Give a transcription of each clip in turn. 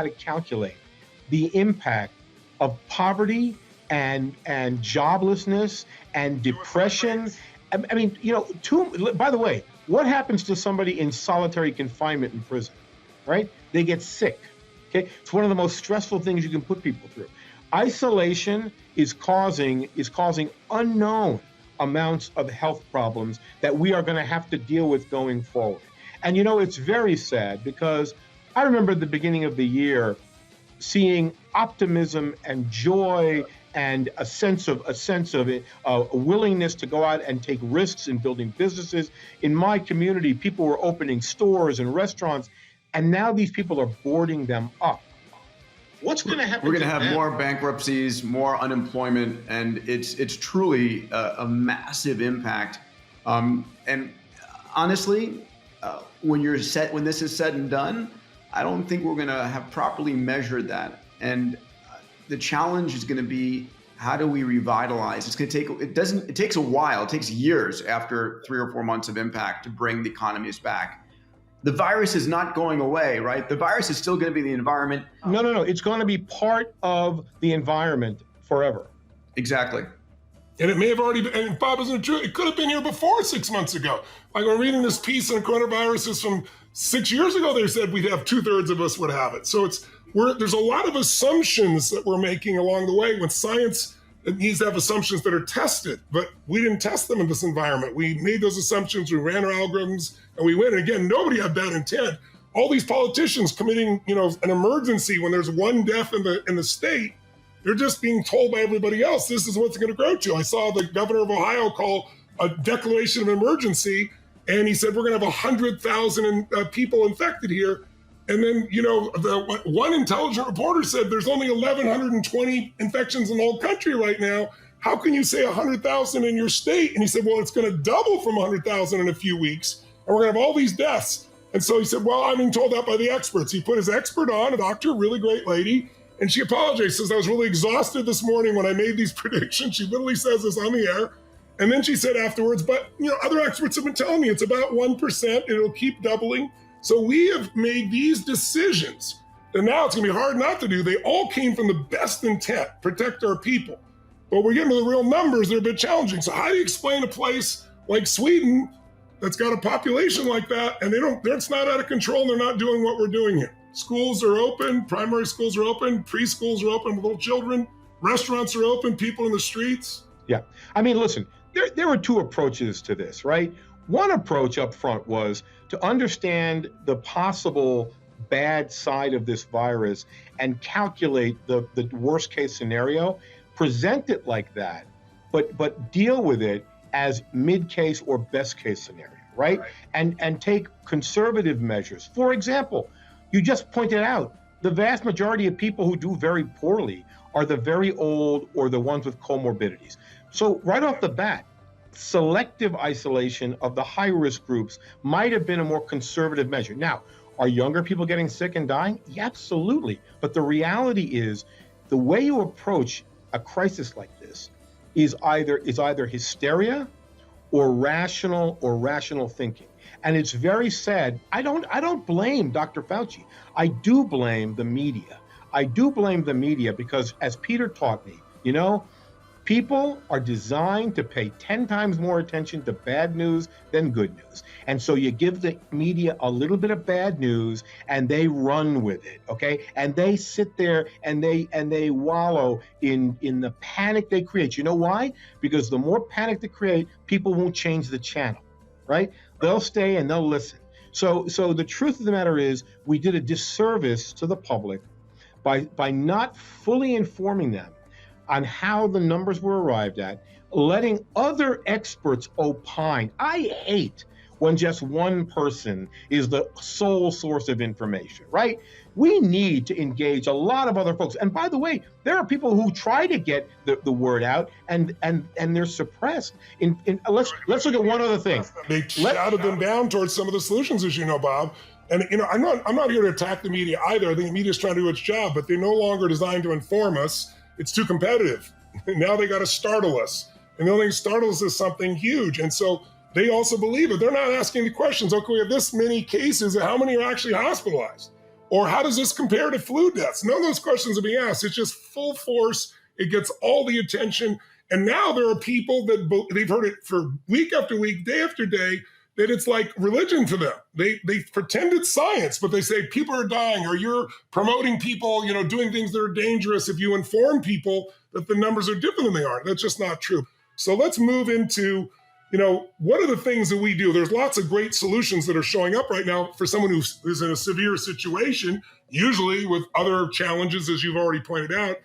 to calculate the impact of poverty and joblessness and depression. I mean, by the way, what happens to somebody in solitary confinement in prison, right? They get sick. Okay, it's one of the most stressful things you can put people through. Isolation is causing unknown amounts of health problems that we are going to have to deal with going forward. And it's very sad because I remember at the beginning of the year seeing optimism and joy and a sense of a willingness to go out and take risks in building businesses. In my community, people were opening stores and restaurants, and now these people are boarding them up. What's going to happen? We're going to have more bankruptcies, more unemployment, and it's truly a massive impact. And honestly, when this is said and done, I don't think we're going to have properly measured that. And the challenge is going to be, how do we revitalize? It's going to take, it takes a while. It takes years after 3 or 4 months of impact to bring the economies back. The virus is not going away, right? The virus is still going to be the environment. No. It's going to be part of the environment forever. Exactly. And it may have already been, and Bob, isn't it true? It could have been here before 6 months ago. Like, we're reading this piece on coronaviruses from 6 years ago. They said we'd have 2/3 of us would have it. So there's a lot of assumptions that we're making along the way when science needs to have assumptions that are tested, but we didn't test them in this environment. We made those assumptions, we ran our algorithms, and we went. And again, nobody had bad intent. All these politicians committing, an emergency when there's one death in the state, they're just being told by everybody else, this is what's going to grow to. I saw the governor of Ohio call a declaration of emergency, and he said, we're going to have 100,000 people infected here. And then, the one intelligent reporter said there's only 1,120 infections in the whole country right now. How can you say 100,000 in your state? And he said, well, it's going to double from 100,000 in a few weeks, and we're going to have all these deaths. And so he said, well, I'm being told that by the experts. He put his expert on, a doctor, really great lady, and she apologized, says, I was really exhausted this morning when I made these predictions. She literally says this on the air. And then she said afterwards, but other experts have been telling me it's about 1%, it'll keep doubling. So we have made these decisions, and now it's going to be hard not to do. They all came from the best intent, protect our people. But we're getting to the real numbers, they're a bit challenging. So how do you explain a place like Sweden that's got a population like that, and it's not out of control, and they're not doing what we're doing here? Schools are open, primary schools are open, preschools are open with little children, restaurants are open, people in the streets. Yeah. I mean, listen, there were two approaches to this, right? One approach up front was to understand the possible bad side of this virus and calculate the worst case scenario, present it like that, but deal with it as mid case or best case scenario, right? And take conservative measures. For example, you just pointed out the vast majority of people who do very poorly are the very old or the ones with comorbidities. So right off the bat, selective isolation of the high-risk groups might have been a more conservative measure. Now, are younger people getting sick and dying? Yeah, absolutely. But the reality is, the way you approach a crisis like this is either hysteria or rational thinking. And it's very sad. I don't blame Dr. Fauci. I do blame the media. Because, as Peter taught me, people are designed to pay 10 times more attention to bad news than good news. And so you give the media a little bit of bad news and they run with it, okay? And they sit there and they wallow in the panic they create. You know why? Because the more panic they create, people won't change the channel, right? They'll stay and they'll listen. So the truth of the matter is, we did a disservice to the public by not fully informing them on how the numbers were arrived at, letting other experts opine. I hate when just one person is the sole source of information, right? We need to engage a lot of other folks. And by the way, there are people who try to get the word out and they're suppressed. Let's look at one other thing. They shouted them down towards some of the solutions, as you know, Bob. And I'm not here to attack the media either. I think the media is trying to do its job, but they're no longer designed to inform us. It's too competitive. Now they got to startle us. And the only thing that startles is something huge. And so they also believe it. They're not asking the questions. Okay, we have this many cases. How many are actually hospitalized? Or how does this compare to flu deaths? None of those questions are being asked. It's just full force. It gets all the attention. And now there are people that they've heard it for week after week, day after day, that it's like religion to them. They pretend it's science, but they say people are dying, or you're promoting people, doing things that are dangerous if you inform people that the numbers are different than they are. That's just not true. So let's move into, what are the things that we do? There's lots of great solutions that are showing up right now for someone who's in a severe situation, usually with other challenges, as you've already pointed out,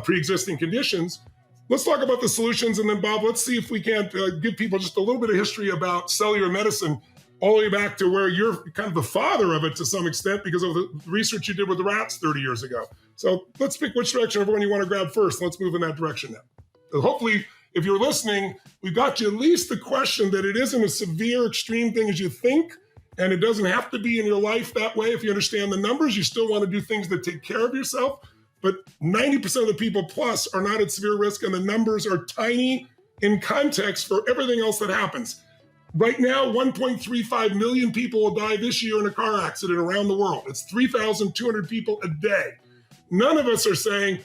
pre-existing conditions. Let's talk about the solutions, and then Bob, let's see if we can't give people just a little bit of history about cellular medicine, all the way back to where you're kind of the father of it to some extent because of the research you did with the rats 30 years ago. So let's pick which direction everyone you want to grab first. Let's move in that direction now. Hopefully, if you're listening, we've got you at least the question that it isn't a severe, extreme thing as you think, and it doesn't have to be in your life that way. If you understand the numbers, you still want to do things that take care of yourself. But 90% of the people plus are not at severe risk, and the numbers are tiny in context for everything else that happens. Right now, 1.35 million people will die this year in a car accident around the world. It's 3,200 people a day. None of us are saying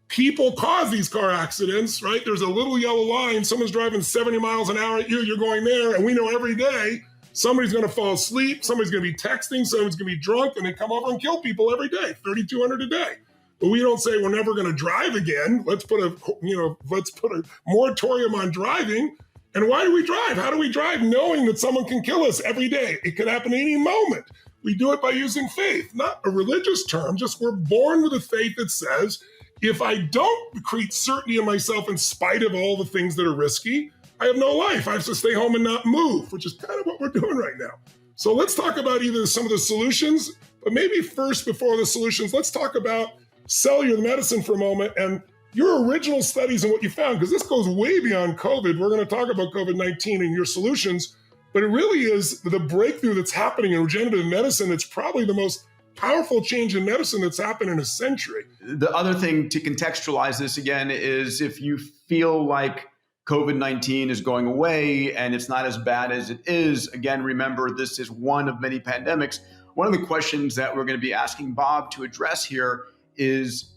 people cause these car accidents, right? There's a little yellow line. Someone's driving 70 miles an hour at you. You're going there, and we know every day somebody's going to fall asleep. Somebody's going to be texting. Someone's going to be drunk, and they come over and kill people every day, 3,200 a day. But we don't say we're never going to drive again. Let's put a moratorium on driving. And why do we drive? How do we drive? Knowing that someone can kill us every day. It could happen any moment. We do it by using faith, not a religious term, just we're born with a faith that says, if I don't create certainty in myself in spite of all the things that are risky, I have no life. I have to stay home and not move, which is kind of what we're doing right now. So let's talk about either some of the solutions, but maybe first, before the solutions, let's talk about cellular medicine for a moment and your original studies and what you found, because this goes way beyond COVID. We're going to talk about COVID-19 and your solutions, but it really is the breakthrough that's happening in regenerative medicine. It's probably the most powerful change in medicine that's happened in a century. The other thing to contextualize this again is if you feel like COVID-19 is going away and it's not as bad as it is, again, remember, this is one of many pandemics. One of the questions that we're going to be asking Bob to address here is,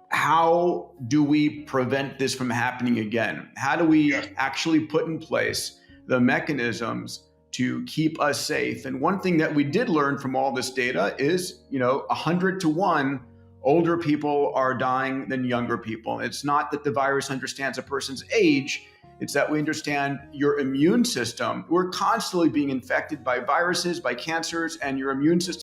how do we prevent this from happening again? How do we actually put in place the mechanisms to keep us safe? And one thing that we did learn from all this data is, 100 to 1, older people are dying than younger people. It's not that the virus understands a person's age. It's that we understand your immune system. We're constantly being infected by viruses, by cancers, and your immune system